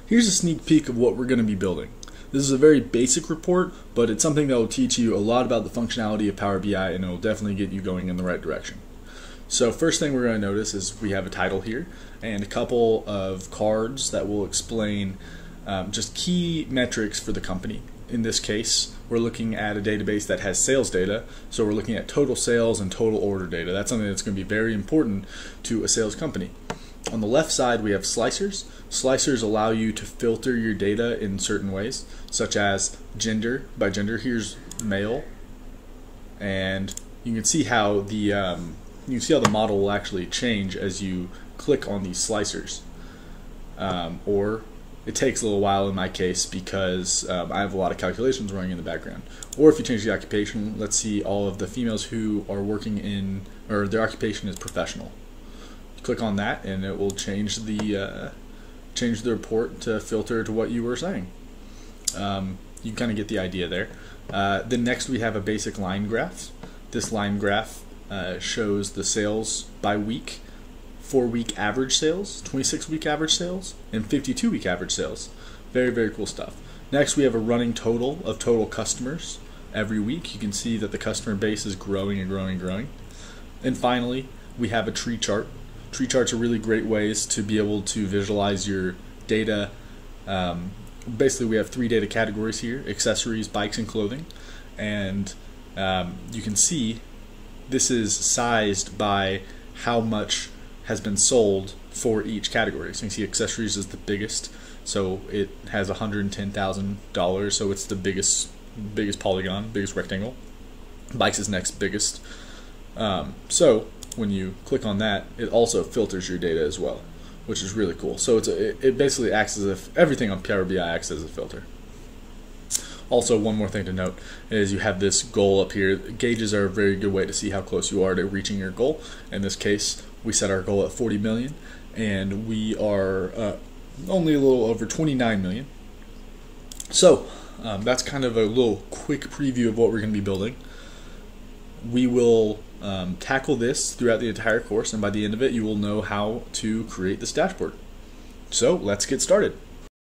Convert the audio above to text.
Here's a sneak peek of what we're going to be building. This is a very basic report, but it's something that will teach you a lot about the functionality of Power BI, and it will definitely get you going in the right direction. So first thing we're going to notice is we have a title here and a couple of cards that will explain just key metrics for the company. In this case, we're looking at a database that has sales data, so we're looking at total sales and total order data. That's something that's going to be very important to a sales company. On the left side, we have slicers. Slicers allow you to filter your data in certain ways, such as gender. By gender, here's male, and you can see how the model will actually change as you click on these slicers. Or it takes a little while in my case because I have a lot of calculations running in the background. Or if you change the occupation, let's see all of the females who are working in, or their occupation is professional. Click on that and it will change the report to filter to what you were saying. You kind of get the idea there. Then next we have a basic line graph. This line graph shows the sales by week, 4-week average sales, 26-week average sales, and 52-week average sales. Very, very cool stuff. Next we have a running total of total customers every week. You can see that the customer base is growing and growing and growing. And finally, we have a tree chart. Tree charts are really great ways to be able to visualize your data. Basically, we have 3 data categories here: accessories, bikes, and clothing. And you can see this is sized by how much has been sold for each category. So you can see accessories is the biggest, so it has $110,000, so it's the biggest polygon, biggest rectangle. Bikes is next biggest. So when you click on that, it also filters your data as well, which is really cool. So it basically acts as if everything on Power BI acts as a filter. Also, one more thing to note is you have this goal up here. Gauges are a very good way to see how close you are to reaching your goal. In this case, we set our goal at 40 million, and we are only a little over 29 million. So that's kind of a little quick preview of what we're going to be building. We will tackle this throughout the entire course, and by the end of it, you will know how to create this dashboard. So let's get started.